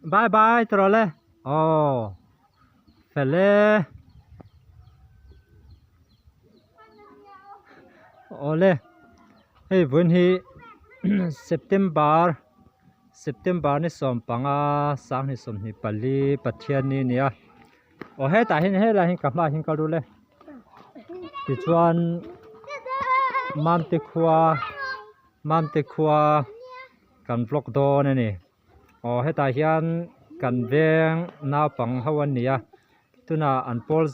bye bye tro le fele ole hey bun hi September ni som panga sang ni som ni pali pathian ni nia he ta hin he la hin ka ma hin ka du le ti chuan mam te khua kan vlog do ne ni he ta hian kan veng na pang hawan nia tuna an pol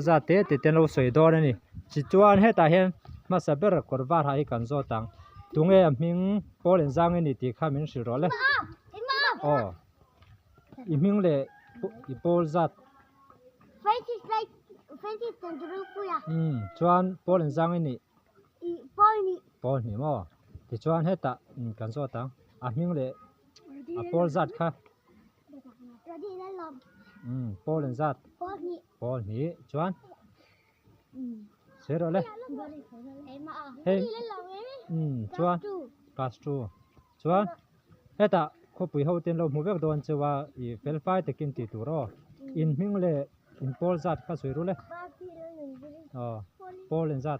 za te ti ten lo soi do ne ni chi chuan he ta hian ma saber korwa hai kan zo tang tunge aming pol en zang ni ti kha min shi ro le i ming le i pol zat chuan pol en zang ni pol ni mo ti chuan he ta kan zo tang a ming le a pol zat kha pol en zat pol ni chuan sẽ rồi đấy hey chuan class 2 chuan hết ta có bùi hậu tiền lâu mua việc đồn chưa và i fel file thì kinh tế tu rồi in mình le in pol zat khá sôi rồi đấy pol en zat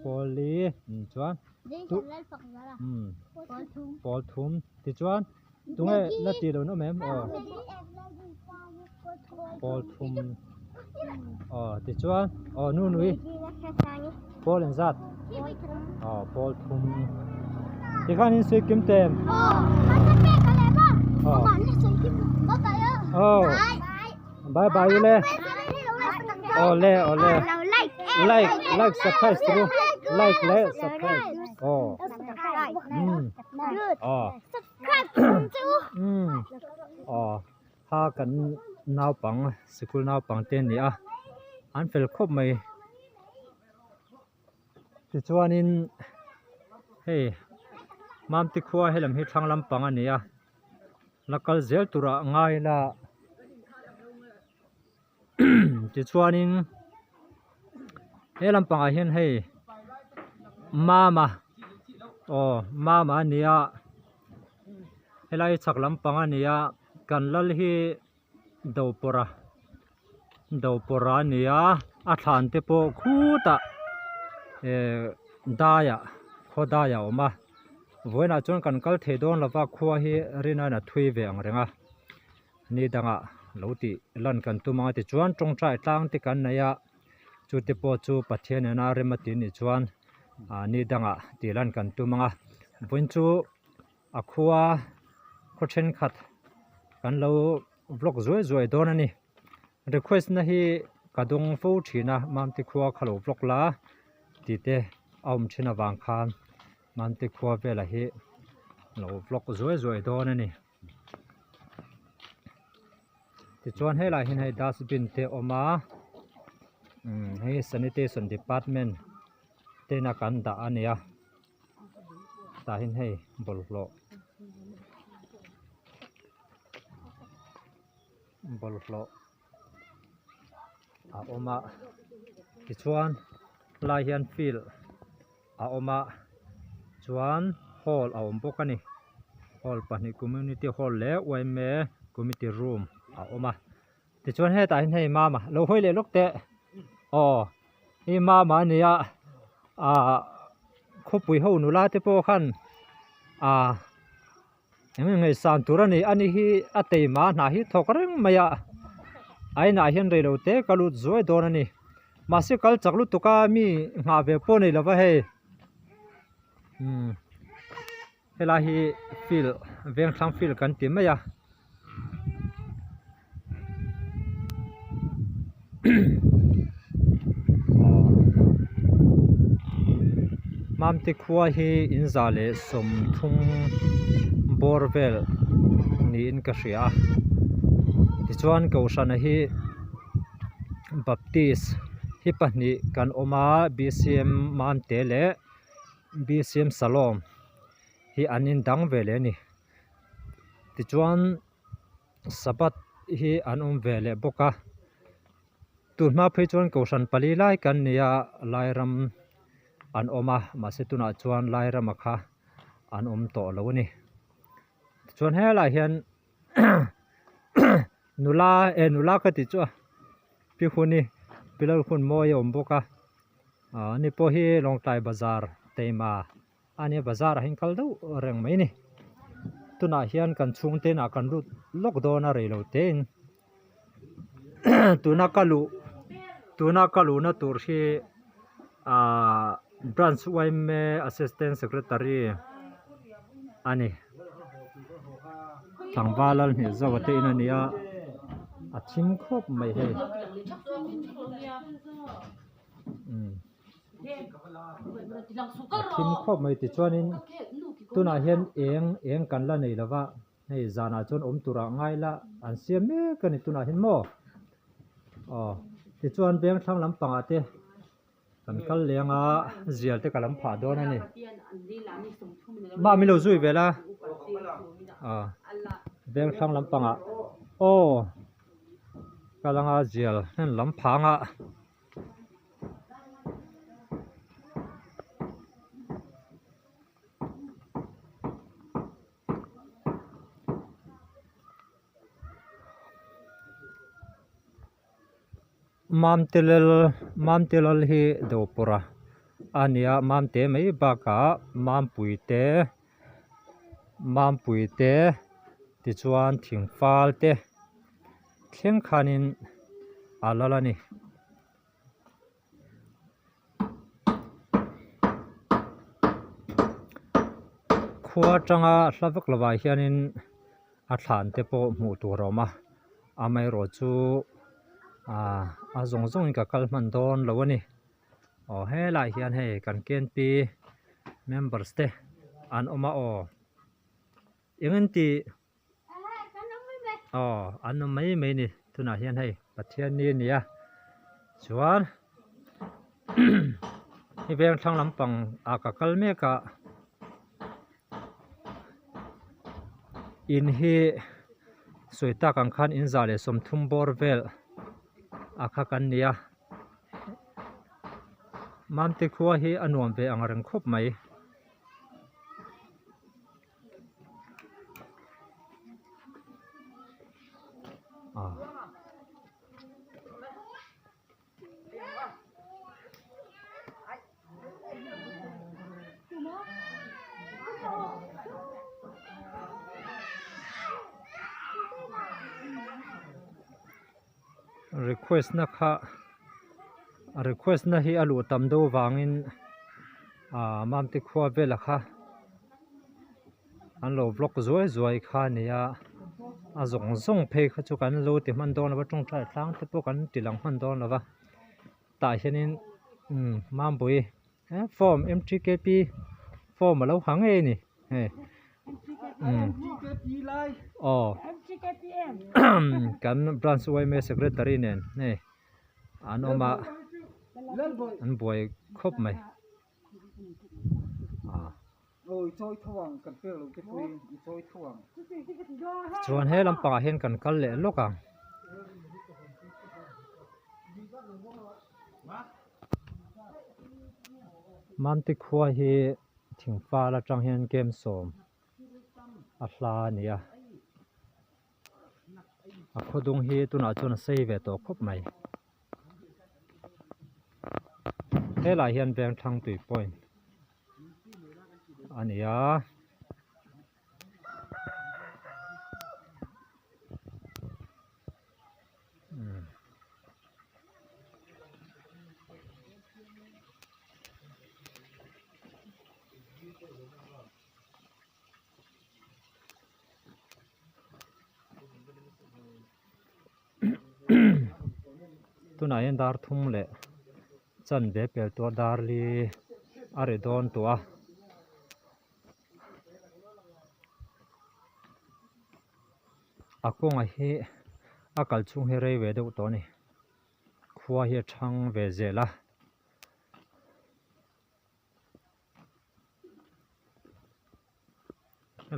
poly chuan pol thum thì chuan tung nghe là tiền đâu nó mềm pol thum thì chuan nu nui pol en zat pol thum thì khan in suy kim tem bye bye le like surprise tru like le surprise ha kan naw pang school naw pang ten ni an fel khop mai ti chuan in hey mam ti khua helam hi thang lam pang ania lakal zel tura ngai la ti chuan in helam pang a hian hey mama ania helai chak lam pang ania kan lal hi do pora nia a than te po khuta daya khodaya oma voina chon kan kal the don lawa khuwa hi rina na thui ve ang renga ni danga loti lan kan tuma ti chuan tong trai tlang ti kan na ya chu te po chu pathian na remati ni chuan ni danga ti lan kan tuma buin chu a khuwa khochen khat kan lo vlog zoi don ani request na hi kadung fo thina mam ti khuwa khalo vlog la ti te aum thina wang khan mam ti khuwa vela hi lo vlog zoi don ani ti chuan he la hin hai dustbin te oma hei sanitation department te na kan da ania ta hin hei bolflo oma ti chuan lai hian field oma chuan hall om bokani hall pani community hall le oime committee room oma ti chuan he ta hin hei mama lo hoi le lokte hi mama nia khopui ho nu la te po khan ngai san turani ani hi atei ma na hi thokreng maya aina hian reilo te kalut zoi don ani masi kal chaklu tuka mi nga ve po nei lawa he hela hi fil veng thlang fil kan ti maya mam ti khuwa hi inzale som thung borvel ni in ka hria ti chuan ko shana hi baptist hi pahnih kan oma bcm man te le bcm salom hi anin dang vele ni ti chuan sabat hi an vele boka tunma phei chuan ko shan pali lai kan nia lairam an oma masetuna chuan lairam kha an to lo ni chuan he la hian nula ka ti chu pi khuni pilal khun mo yom boka ni po hi longtai bazar teima ani bazar hin kal do reng mai ni tuna hian kan chung te na kan lut lok do na rei lo ten tuna kalu na tur hi branch waime assistant secretary ani thangwalal ni zawate in ania a thim khop mai he thim khop mai ti chuanin tuna hian eng kan la nei lawa hei zana chon tura ngai la an siam me kan tuna hin mo ti chuan beng thlang lampang ate kan kal lenga zial te kalam pha don ani ma mi lo zui vela beng thlang lampanga kalanga zial hen lamphanga mam telal hi dopura ania mam te mai baka mam puite ti chuan thingfal te thleng khanin alalani khuwa tanga hlavak lawai hianin a thlan te po hmuh tur awma amai ro chu a zong ka kalman don lo ani helai hian hei kan KNP members te an oma engin ti an mai ni tuna hian hei pathian ni nia chuan hi beng thlang lampang a ka kal meka in hi soita kan khan in zale somthum bor vel akha kan nia mamte khuwa hi anuam ve angreng khop mai request na hi alu tam do wangin mamte khuwa vela kha an lo vlog zoi kha nia a zong phei kha chu kan lo ti man don wa tong trai tlang te po kan tilang man don lawa ta hianin mam bui form MTKP form lo hang e ni kan branch waime secretary nen nei an oma an boy khop mai chuan he lampang a hen kan kal le loka mamti khuwa hi thingfa la tang hian game som a hla nia a khodung hi tuna chuna sei ve to khop mai helai hian beng thang tui point ania tuna hian dar thum le chan ve pel to dar li are don to akonga hi akal chung he rei ve do to ni khuwa hi thang ve zela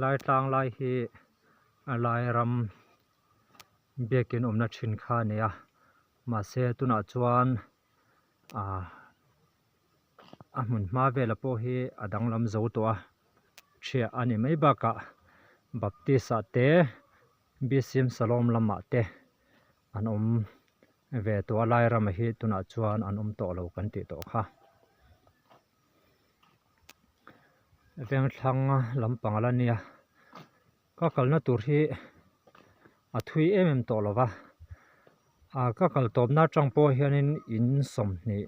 lai tang lai hi lai ram bekin omna thin kha nia ma se tuna chuan a mun ma vela po hi adang lam zo to thia ani mai baka baptisa te BCM Salom lama te an ve to lai ram hi tuna chuan an to lo kan ti to kha veng thlang lampang la nia ka kalna tur hi a thui to lova ka kal top na tangpo hianin in som ni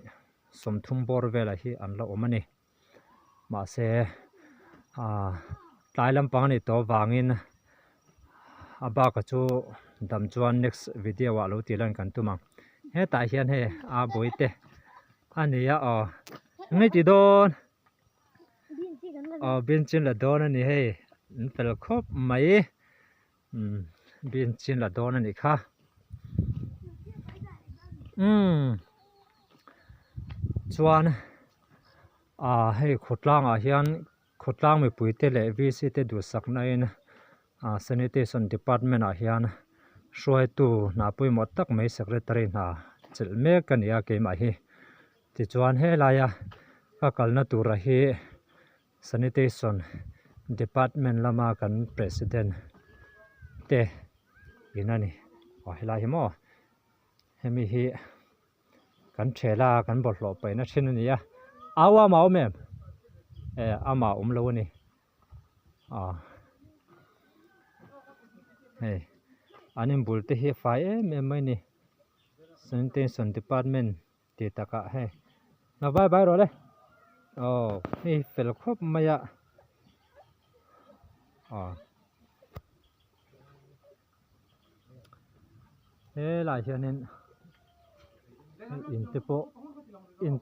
som thum bor vela hi an la omani ma se tlai lampang ni to wangin aba ka chu dam chuan next video wa lo ti lan kan tuma he ta hian he a boite ania ngai ti don bin chin la don ani he pel khop mai bin chin la don ani kha chuan hei khotlang a hian khotlang mi puite le VC te du sakna in sanitation department a hian hruai tu na pui mo tak mai secretary na chil me kania ke ma hi ti chuan he laia ka kalna tur hi sanitation department lama kan president te inani helai hi mo hemi hi kan thela kan bol hlo pe na thin ania awa mau mem ama lo ni hey anim bulte hi fai mai ni sanitation department ti taka he na bye rồi đấy hi fel khop maya he la hianin in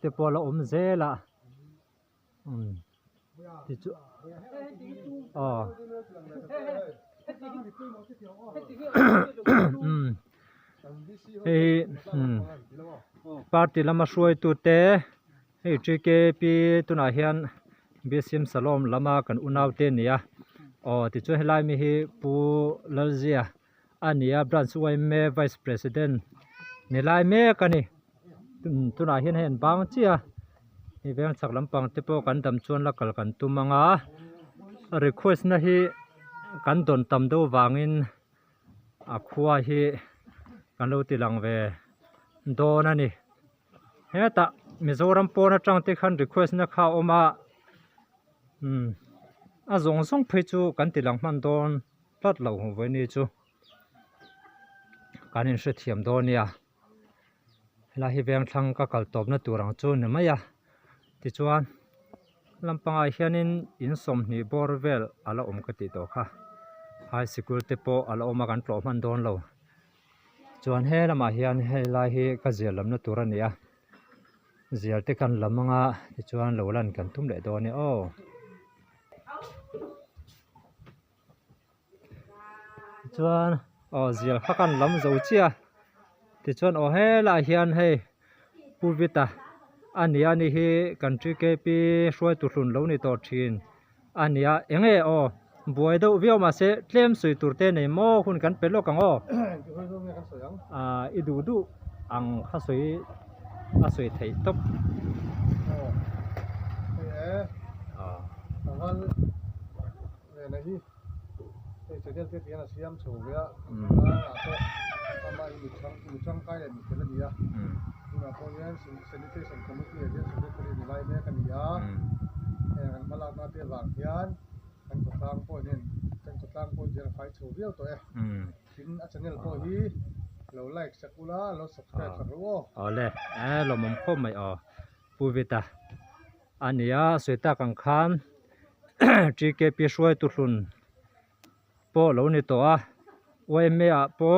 te po la zela ti chu hey party lama hruai tu te hei GKP tuna hian BCM Salom lama kan unau te nia ti chu helai mi hi pu lalzia ania branch wai me vice president ni lai me kani tuna hian hen bang chia ni veng chak lampang te po kan dam chuan la kal kan tumanga request na hi kan don tam do wangin khuwa hi kan lo ti lang ve don ani heta Mizoram pona tang te khan request na kha oma a zong song phei chu kan ti lang man don plat lo hu ve ni chu kanin hre thiam do nia la hi veng thlang ka kal top na turang chu ne maya ti chuan lampanga hianin in som ni borvel ala ka ti to kha high school te po ala oma kan tlo man don lo chuan he lama hian he lai hi ka zel lam na turania zial te kan lamanga ti chuan lo lan kan tum le do ni chuan zial kha kan lam zo chia ti chuan he la hian he puvita ania ni hi country KP hruai tu hlun lo ni to thin ania enge buai do vio ma se tlem sui turte nei mo hun kan pelo kang idu du ang kha sui a sui thei top hal ne hi te te te na siam chu ya ama mi chang kai le mi kela dia na ko yan sanitation committee ya secretary ni lai me kan ya kan mala na te wang hian kan ko tang po nen kan ko tang po jer fai chu viau to tin a channel po hi lo like sakula lo subscribe saklo le lo mom khom mai puvita ania sweta kang khan GKP hruai tu hlun po lo ni to oi me po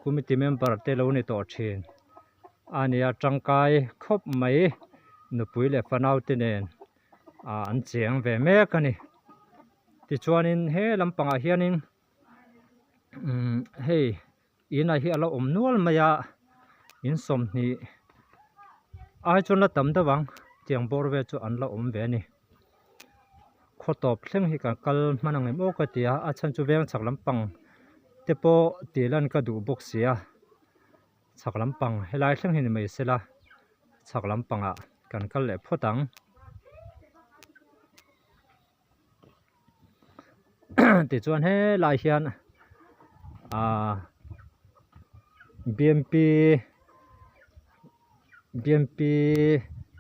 committee member te lo ni to thin ania tangkai khop mai nupui le fanau te nen an cheng ve me kani ti chuanin he lampanga hianin hei ina hi ala nual maya in som ni ai chon la tam da wang tiang bor ve chu an la ve ni khotop thleng hi ka kal manang em ka tia a chan chu veng chak lampang te po tilan ka du box sia chak lampang helai thleng hi ni mai sela chak lampanga kan kal le photang ti chuan he lai hian BMP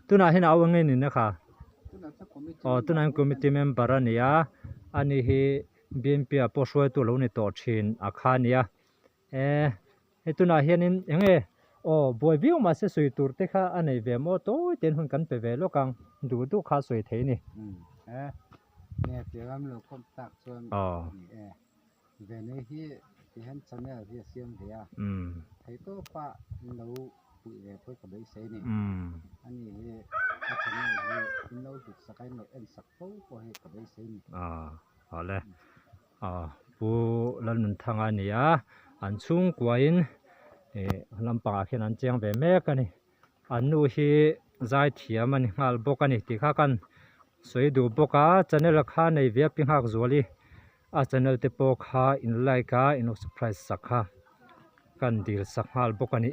tuna hin awang ni na kha tuna committee member ania ani hi BMP a posoi tu lo ni to thin a kha nia tuna hianin enge boy view ma se sui tur te kha anei ve mo to ten hun kan pe ve lo kang du kha soi thei ni nè thì làm lo công tác xuân về này thì hắn chăn nè thì xiêm thì thấy tôi pa nấu bụi về tôi có đấy xây nè anh ấy chăn nè thì nấu được sắc cái nồi ăn sắc tốt có hay có đấy xây nè hả lẽ bu lần thằng anh ấy anh chung quay làm bằng khi anh chàng về mẹ cái này anh nuôi hi giải thiam anh ngal bốc anh thì khác anh soi du boka channel kha nei ve ping hak zoli channel te po kha in like ka in surprise sakha kan dil sakhal bokani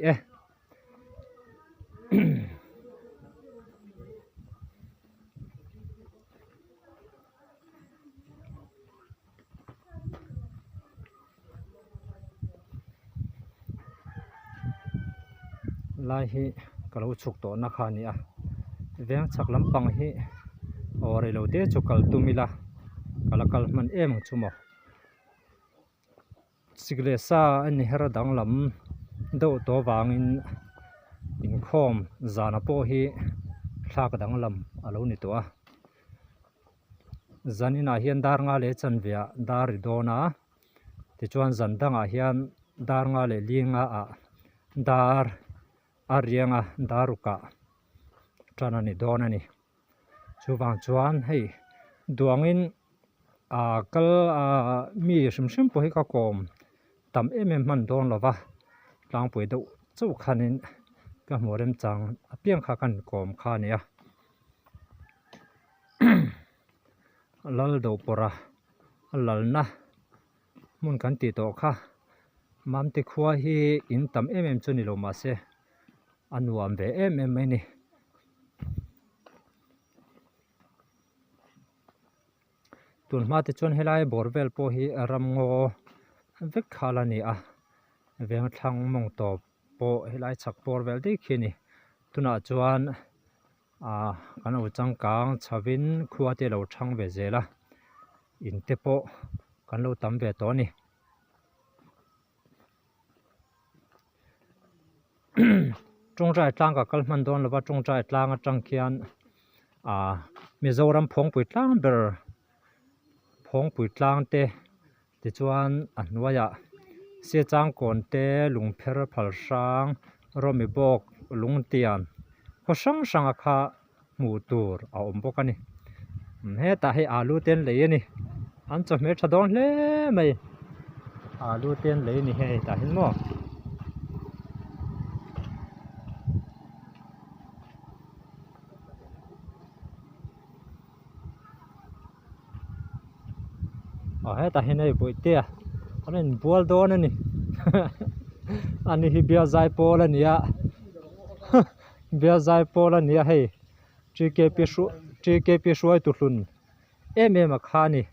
lai hi kalau chuk to na kha ni veng chak lampang hi ore lo te chukal tumila kalakal man em chumo sigle sa ani hera danglam do to wangin in khom zana po hi thlak danglam alo ni to zanina hian dar nga le chanvia dar dona ti chuan zan danga hian dar nga le linga dar arianga daruka tranani donani chuwang chuan hei duangin kal mi shim po hi ka kom tam man don lova tlang pui do chu khanin ka morem chang apiang kha kan kom kha nia lal do pora lalna mun kan ti to kha mam te khwa hi in tam chuni lo ma se anuam ve mai ni tun ma te chon helai borvel po hi ram ngo vek khala ni veng thlang mong to po helai chak borvel de khini tuna chuan kan u changkang chawin khuwa te lo thang ve zela in te po kan lo tam ve to ni tongrai tlang ka kalman don lova tongrai tlang atang khian mizoram phong pui tlang ber phong pui tlang te ti chuan anwaya se chang kon te lungpher phal sang romi bok lungtian ko sang kha mu tur a om bok ani he ta he alu ten le ni an cho me thadon hle mai alu ten le ni he ta hin mo he ta hin ei boite anen bol don ani ani hi bia zai pol ania bia zai pol ania hei TKP shuai tu hlun em a khani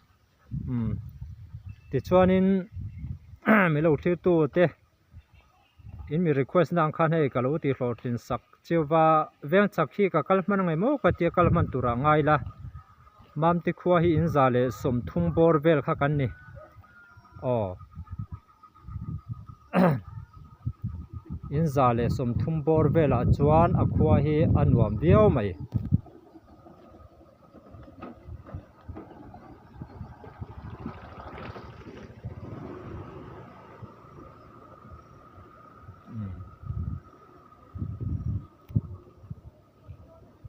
ti chuanin mi lo thil tu te in mi request nang khan hei kalo ti hlor tin sak chiwa veng chak hi ka kalman ngai mo ka ti kalman tura ngai la mam ti khuwa hi in zale som thung bor vel kha kan ni in zale som thung bor vel a chuan a khuwa hi anuam viau mai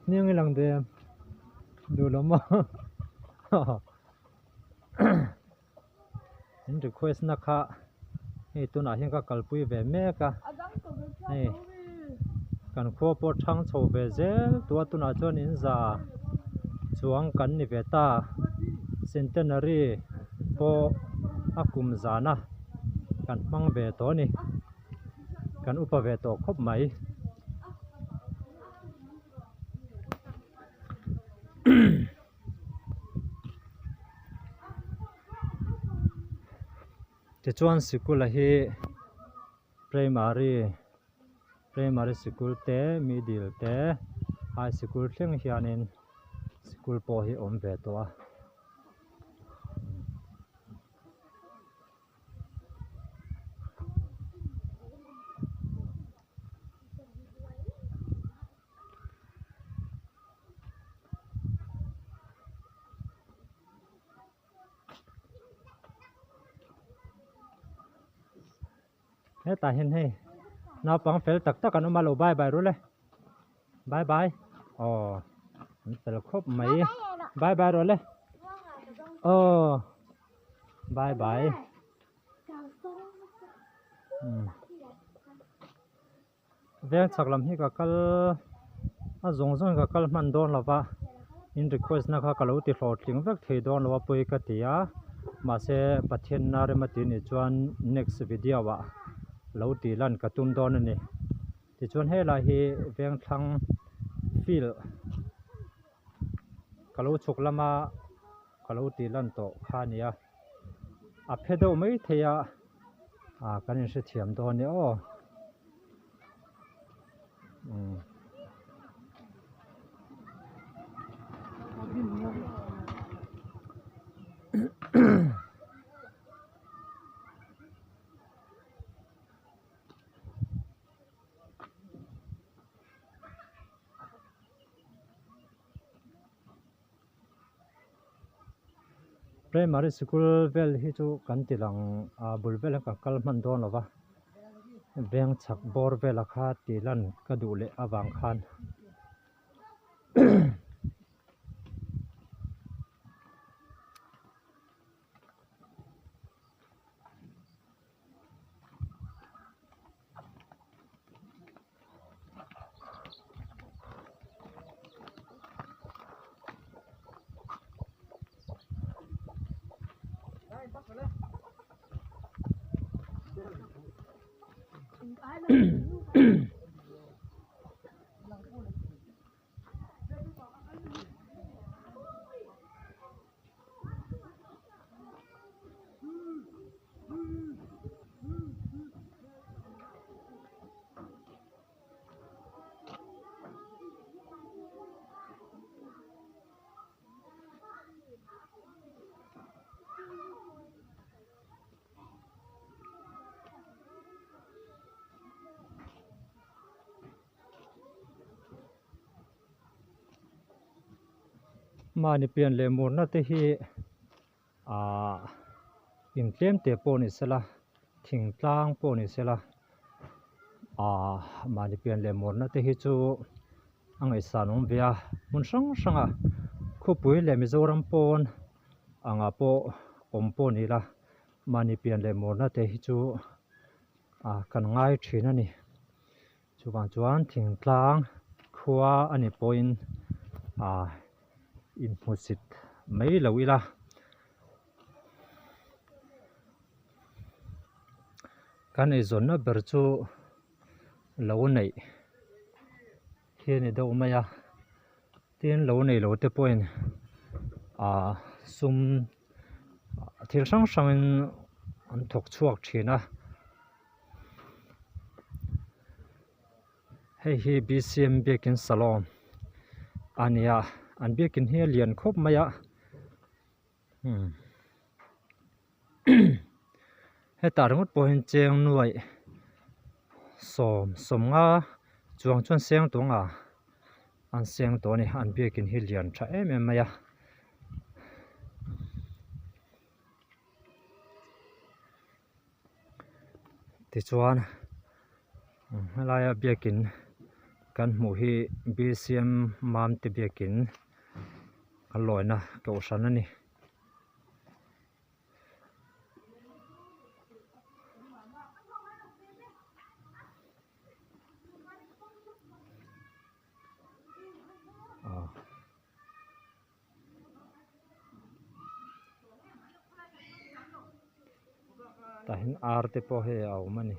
niang ilang de du lama in request na kha hei tuna hian ka kalpui ve me ka hei kan kho po thang chho ve zel tua tuna chuan in za chuang kan ni ve ta centenary po akum zana kan mang ve to ni kan upa ve to khop mai ti chuan school a hi primary school te middle te high school thleng hianin school pawh hi awm ve tawh a he ta hin hei nào pang fel tak tak an malo bye bye rồi bye bye an fel khop mai bye bye rồi bye bye ven chak lam hi ka kal a zong zong ka kal man don lova in request na kha kalo ti hlawr tling vek thei don lova pui ka tia ma se pathian na re ma ti ni chuan next video wa lo ti lan ka tum don ani ti chuan he la hi veng thlang feel kalo chuk lama kalo ti lan to kha nia a phedo mai theya kanin se thiam do ni primary school vel hi chu kan ti lang bul vel ka kal man don lova beng chak bor vel kha ti lan ka du le awang khan mani pian le mur na te hi in tlem te pawh ni sela thing tlang pawh ni sela mani pian le mur na te hi chu angai sanong bia mun sang sanga khupui le mizoram pon anga pawh om pawh ni la mani pian le mur na te hi chu kan ngai thin ani chuwang chuan thing tlang khua ani point in hmusit mai lo ila kan ei zon na ber chu lo nei he ni do maya tin lo nei lo te point sum thil sang sang in an thok chuak thina hei hi BCM bekin salon ania an bekin hi lian khop maya he tarngot poin cheng nuai som nga chuang chuan seng tunga an seng to ni an bekin hi lian tha em maya ti chuan helaya bekin kan hmu hi BCM mam te bekin kan loina ko san ani tahin arte po he au mani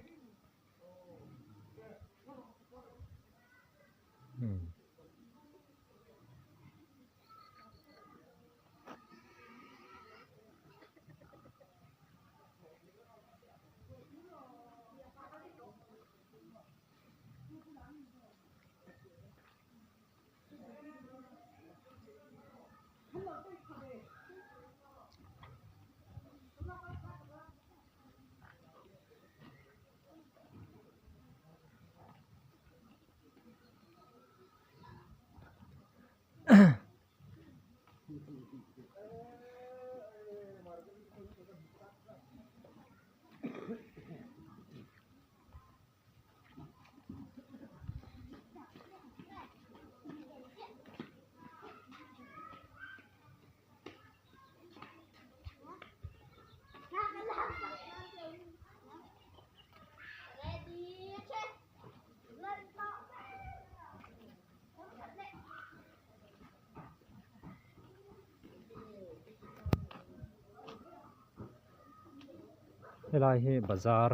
helai hi bazar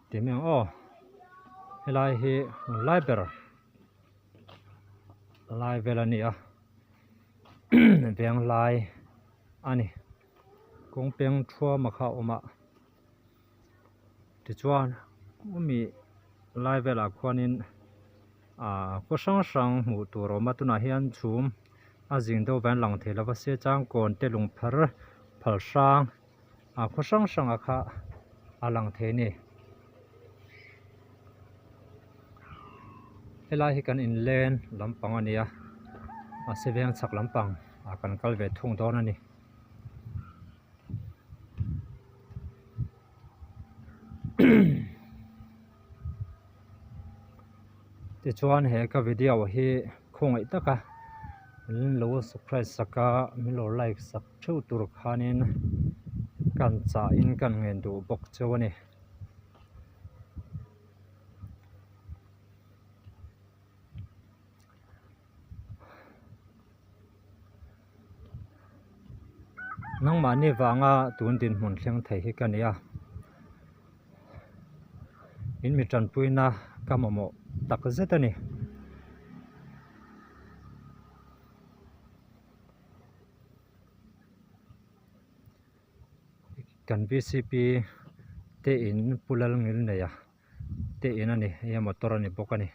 timeng o helai hi lai velania veng lai ani kong peng thua makha oma ti chuan umi lai vela khuanin ko sang mu tur awma tuna hian chhum a jing do van lang thei lova se chang kon te lung phar phal sang ko sang a kha a lang thei ni helai hi kan in len lampang ania a seveng chak lampang kan kal ve thung don ani ti chuan he ka video hi khongai taka lo surprise saka milo like sak thu tur khanin kan cha in kan ngen du bok chawani nangma ni wanga tun din hmun thleng thei hi kania in mi tan puina kamamo tak zetani kan VCP te in pulal ngil neya te in ani ya motor ani bokani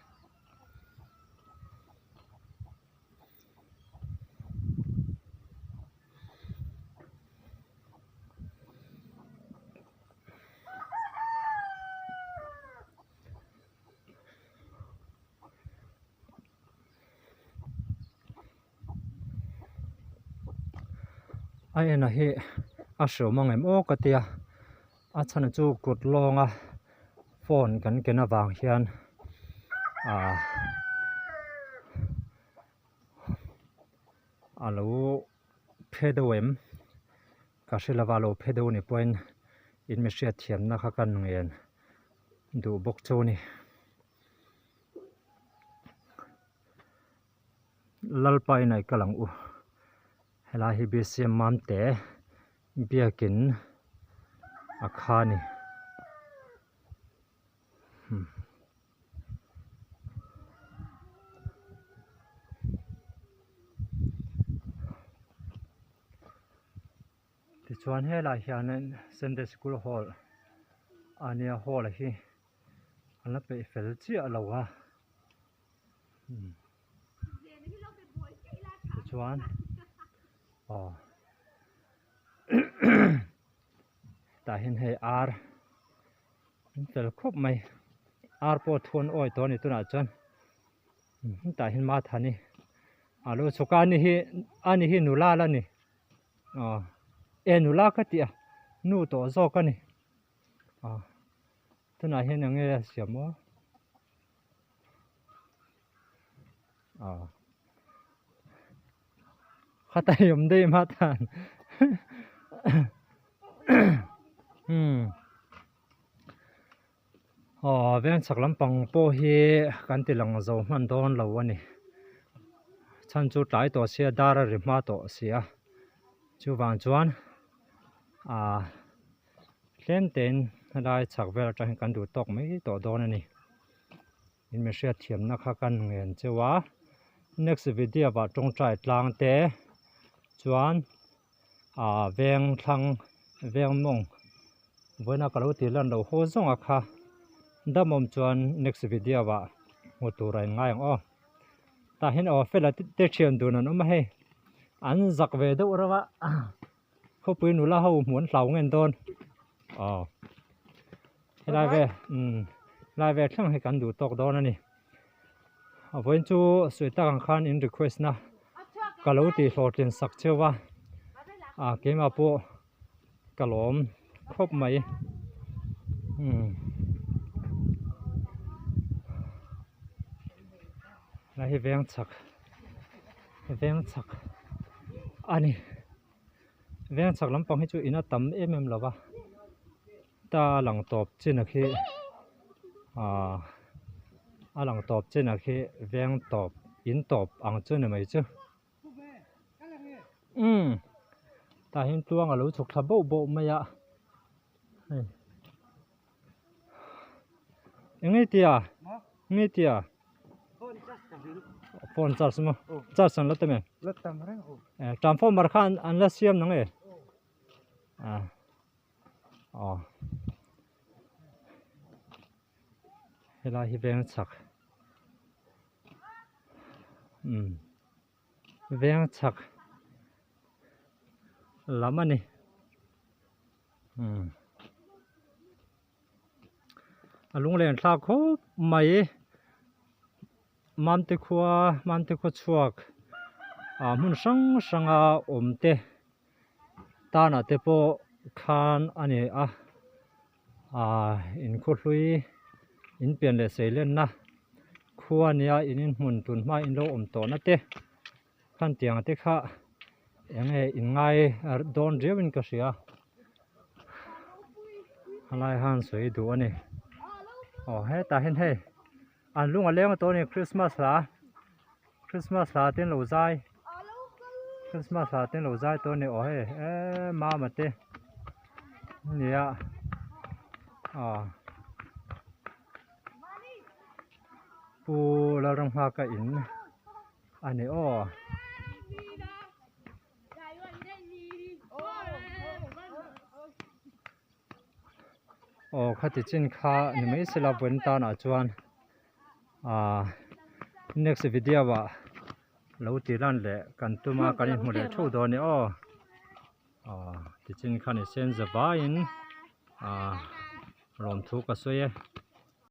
ai na hi a hriau mangem o katia a chhan chu kut longa phone kan kena wang hian alo phedowem ka hrilava lo phedo ni point in mi hriat thiam na kha kan ngen du bok chu ni lalpai nai kalang u hela hi BCM mam te biakin akhani ti chuan hela hianin Sunday school hall ania hall hi ala pe fel chi alowa ti chuan ta hin hei ar tel khop mai ar po thon oi to ni tuna chan ta hin ma thani alo choka ni hi ani hi nula la ni nula ka tia nu to zo ka ni tuna hin ange siamo khata yom dei ma than ven chak lampang po hi kan ti lang zo man don lo ani chan chu tlai to sia dara ri ma to sia chu wang chuan tlen ten lai chak vel tang kan du tok mai to don ani in me hriat thiam na kha kan ngen chewa next video wa tong trai tlang te chuan veng thlang veng mong voina kalau ti lan lo ho zong a kha damom chuan next video wa ngo turai ngai o ta hin fela te thian du na no ma he an zak ve do rawa kho pui nu la ho mun hlau ngen don lai ve thlang he kan du tok don ani voin chu suita kan khan in request na kalau ti hlotin sak chewa kema po kalom khop mai la hi veng chak ani veng chak lampang hi chu ina tam em lawa ta lang top chin a khi a lang top chin a khi veng top in top ang chu na mai chu ta hin tuang alo chuk tha bo bo maya Ngay tia phone charge mo charge an latam Latam reng transformer khan an la siam nang hela hi veng chak veng chak lamani alung len thla khop mai mam te kho chuak mun sanga omte tana te po khan ani in kho hlui in pian le seilen na khuania in mun tun ma in lo om to na te khan tiang te kha enge in ngai don rewin ka sia halai han soi du ani he ta hen he an lunga leng to ni Christmas la tin lo zai Christmas la tin lo zai to ni he ma ma te nia pu la rang ha ka in ani khati chin kha ni mai sela bun ta na chuan next video wa lo ti ran le kan tuma kan mu le thu do ni ti chin kha ni sen za ba in rom thu ka soye